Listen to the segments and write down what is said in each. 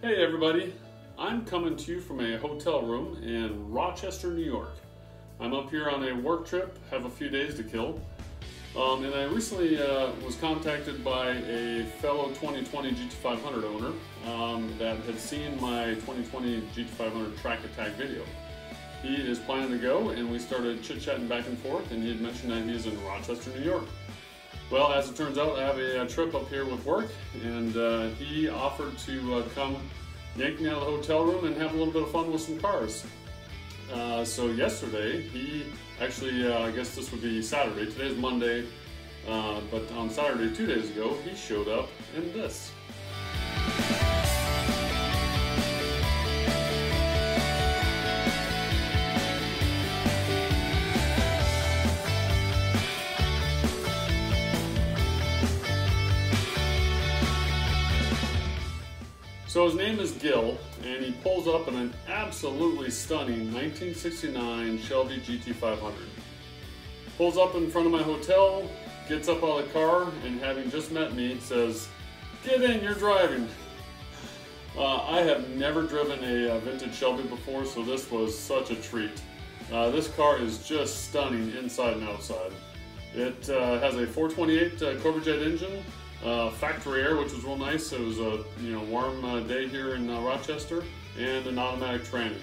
Hey everybody, I'm coming to you from a hotel room in Rochester, New York. I'm up here on a work trip, have a few days to kill, and I recently was contacted by a fellow 2020 GT500 owner that had seen my 2020 GT500 track attack video. He is planning to go, and we started chit-chatting back and forth, and he had mentioned that he's in Rochester, New York. Well, as it turns out, I have a trip up here with work, and he offered to come yank me out of the hotel room and have a little bit of fun with some cars. So yesterday, he actually, I guess this would be Saturday, today's Monday, but on Saturday 2 days ago, he showed up in this. So his name is Gil, and he pulls up in an absolutely stunning 1969 Shelby GT500. Pulls up in front of my hotel, gets up out of the car, and having just met me, says, "Get in, you're driving." I have never driven a vintage Shelby before, so this was such a treat. This car is just stunning inside and outside. It has a 428 Corvajet engine. Factory air, which was real nice. It was a warm day here in Rochester, and an automatic tranny.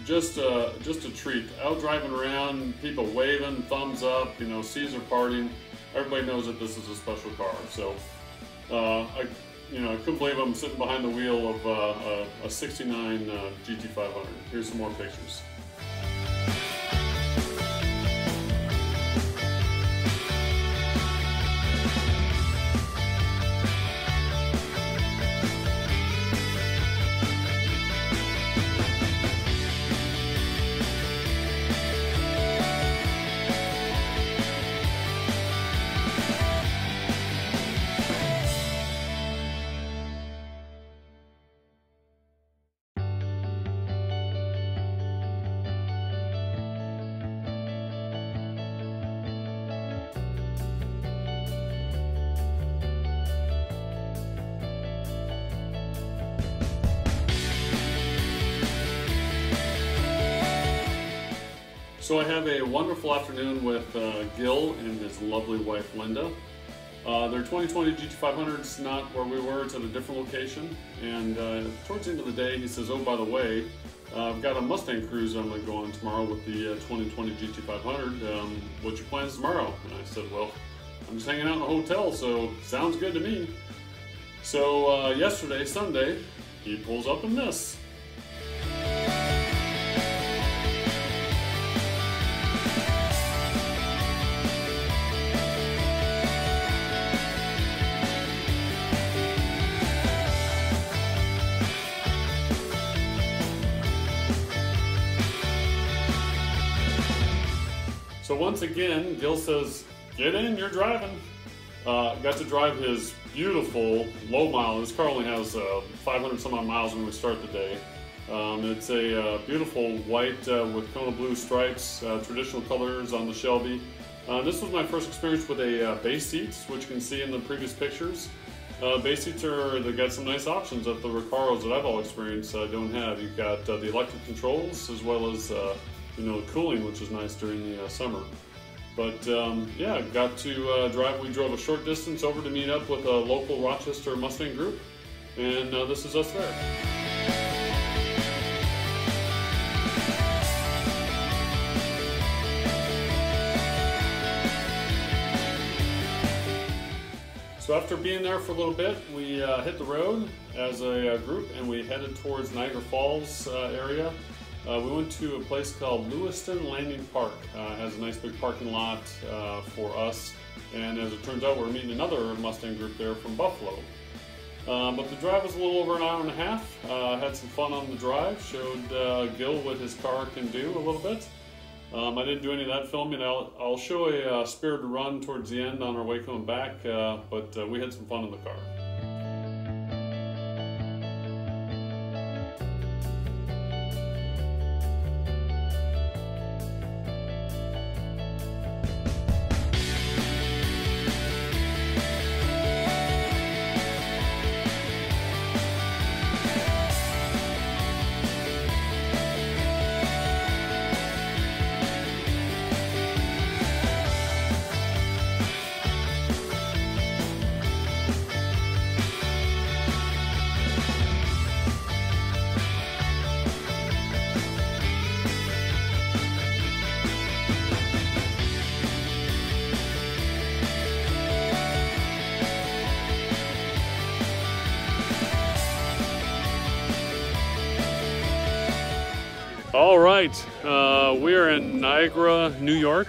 Just a treat. Out driving around, people waving, thumbs up, C's are partying. Everybody knows that this is a special car. So I couldn't believe I'm sitting behind the wheel of a '69 GT500. Here's some more pictures. So I have a wonderful afternoon with Gil and his lovely wife Linda. Their 2020 GT500's not where we were, it's at a different location. And towards the end of the day, he says, "Oh, by the way, I've got a Mustang cruise I'm going to go on tomorrow with the 2020 GT500. What's your plans tomorrow?" And I said, "Well, I'm just hanging out in a hotel, so sounds good to me." So yesterday, Sunday, he pulls up in this. So once again, Gil says, "Get in, you're driving." Got to drive his beautiful low mile. This car only has 500 some odd miles when we start the day. It's a beautiful white with Kona blue stripes, traditional colors on the Shelby. This was my first experience with a base seats, which you can see in the previous pictures. Base seats they've got some nice options that the Recaros that I've all experienced don't have. You've got the electric controls as well as cooling, which is nice during the summer. But yeah, got to drive. We drove a short distance over to meet up with a local Rochester Mustang group, and this is us there. So after being there for a little bit, we hit the road as a group, and we headed towards Niagara Falls area. We went to a place called Lewiston Landing Park. It has a nice big parking lot for us, and as it turns out, we're meeting another Mustang group there from Buffalo. But the drive was a little over an hour and a half. Had some fun on the drive, showed Gil what his car can do a little bit. I didn't do any of that filming. I'll show a spirited run towards the end on our way coming back, but we had some fun in the car. All right, we are in Niagara, New York.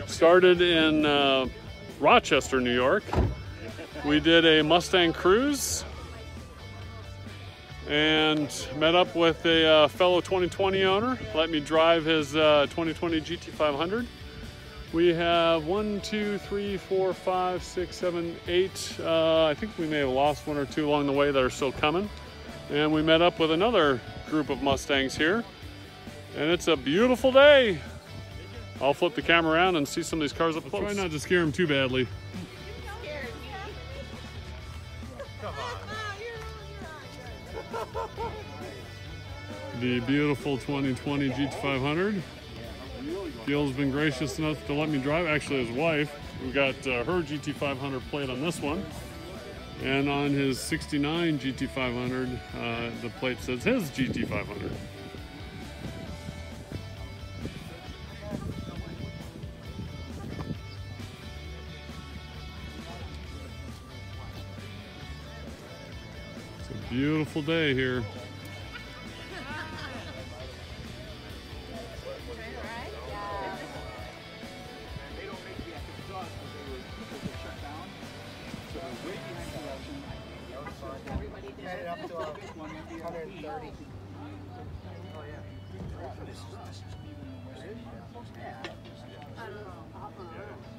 Started in Rochester, New York. We did a Mustang cruise and met up with a fellow 2020 owner. Let me drive his 2020 GT500. We have 1, 2, 3, 4, 5, 6, 7, 8. I think we may have lost 1 or 2 along the way that are still coming. And we met up with another group of Mustangs here. And it's a beautiful day. I'll flip the camera around and see some of these cars up close. Try not to scare them too badly. The beautiful 2020 GT500. Gil's been gracious enough to let me drive. Actually, his wife. We got her GT500 plate on this one. And on his 69 GT500, the plate says his GT500. It's a beautiful day here. Up to 130. Oh yeah.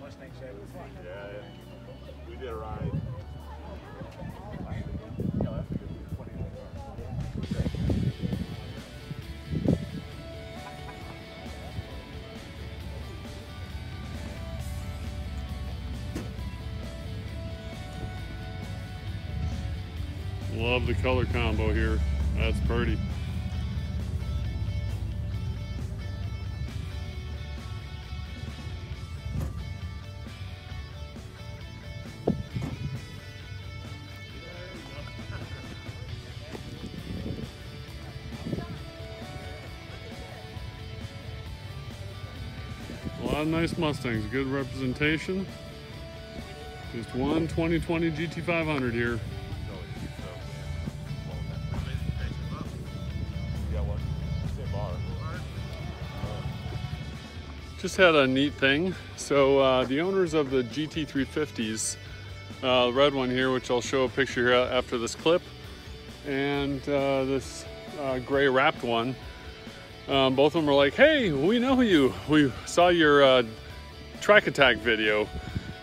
Mustang 7. Yeah, we did a ride. Love the color combo here. That's pretty. A lot of nice Mustangs, good representation. Just one 2020 GT500 here. Just had a neat thing. So the owners of the GT350s, the red one here, which I'll show a picture here after this clip, and this gray wrapped one, both of them were like, hey, we know you. We saw your track attack video.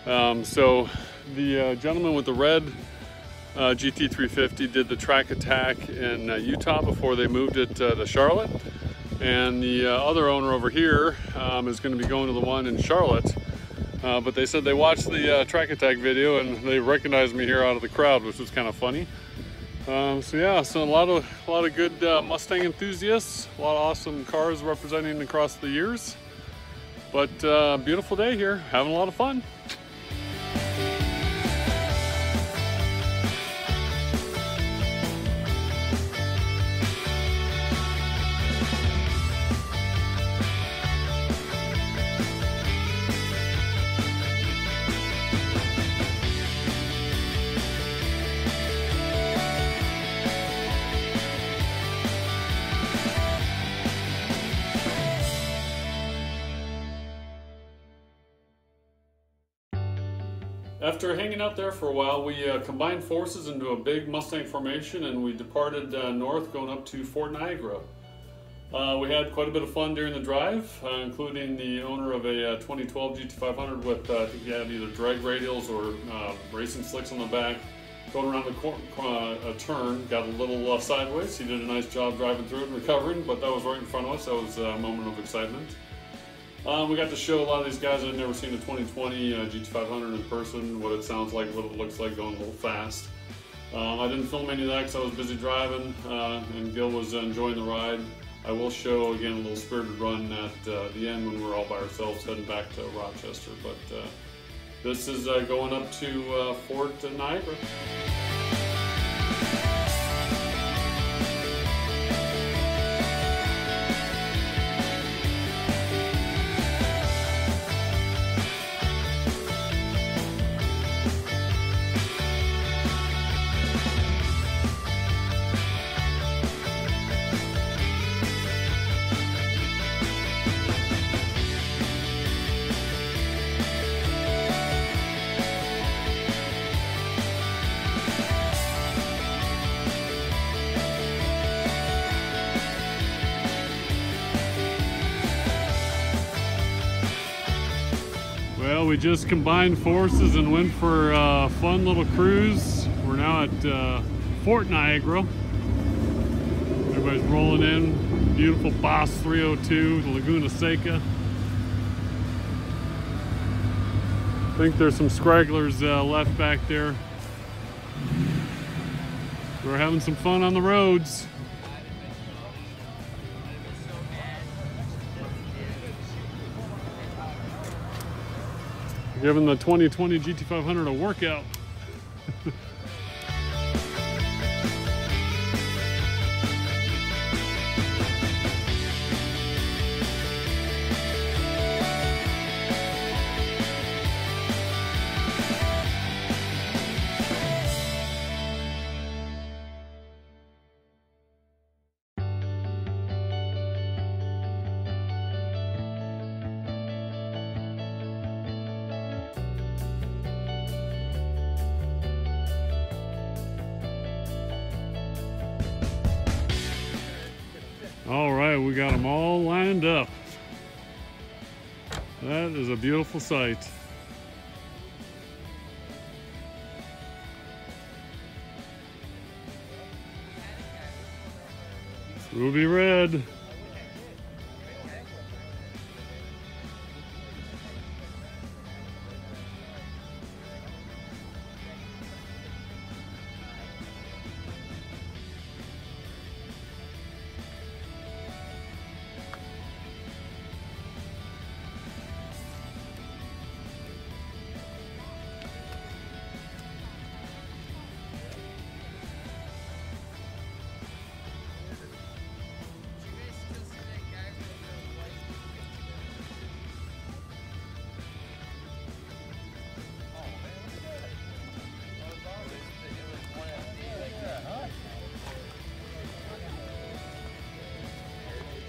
So the gentleman with the red GT350 did the track attack in Utah before they moved it to Charlotte. And the other owner over here is going to be going to the one in Charlotte. But they said they watched the track attack video and they recognized me here out of the crowd, which was kind of funny. So yeah, so a lot of good Mustang enthusiasts, a lot of awesome cars representing across the years. But beautiful day here, having a lot of fun. After hanging out there for a while, we combined forces into a big Mustang formation and we departed north going up to Fort Niagara. We had quite a bit of fun during the drive, including the owner of a 2012 GT500 with, I think he had either drag radials or racing slicks on the back. Going around a turn, got a little sideways. He did a nice job driving through it and recovering, but that was right in front of us. That was a moment of excitement. We got to show a lot of these guys that had never seen a 2020 GT500 in person, what it sounds like, what it looks like going a little fast. I didn't film any of that because I was busy driving and Gil was enjoying the ride. I will show again a little spirited run at the end when we're all by ourselves heading back to Rochester. But this is going up to Fort Niagara. Well, we just combined forces and went for a fun little cruise. We're now at Fort Niagara. Everybody's rolling in. Beautiful Boss 302, the Laguna Seca. I think there's some scragglers left back there. We're having some fun on the roads. Giving the 2020 GT500 a workout. All right, we got them all lined up. That is a beautiful sight. Ruby red.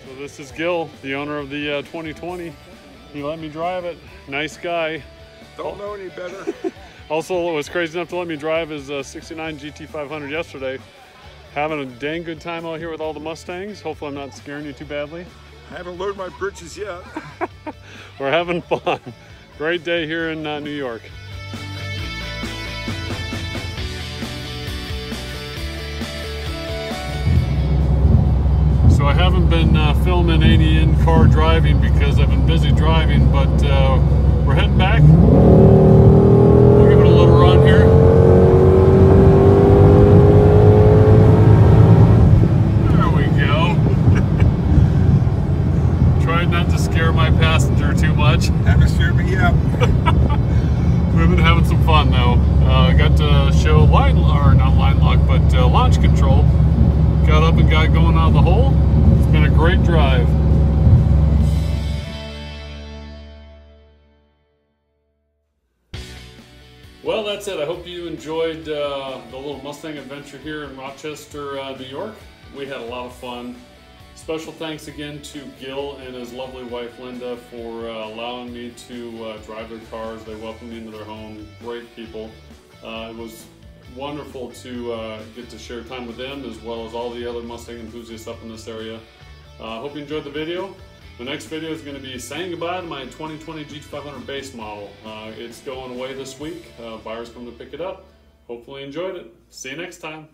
So this is Gil, the owner of the 2020. He let me drive it. Nice guy. Don't know any better. Also, was crazy enough to let me drive his 69 GT500 yesterday. Having a dang good time out here with all the Mustangs. Hopefully I'm not scaring you too badly. I haven't loaded my britches yet. We're having fun. Great day here in New York. So I haven't been filming any in-car driving because I've been busy driving, but we're heading back. We'll give it a little run here. There we go. Tried not to scare my passenger too much. Haven't scared me yet. We've been having some fun though. Got to show launch control. Got up and got going out of the hole. It's been a great drive. Well, that's it. I hope you enjoyed the little Mustang adventure here in Rochester, New York. We had a lot of fun. Special thanks again to Gil and his lovely wife Linda for allowing me to drive their cars. They welcomed me into their home. Great people. It was wonderful to get to share time with them as well as all the other Mustang enthusiasts up in this area. Hope you enjoyed the video. The next video is going to be saying goodbye to my 2020 GT500 base model. It's going away this week. Buyers come to pick it up. Hopefully you enjoyed it. See you next time.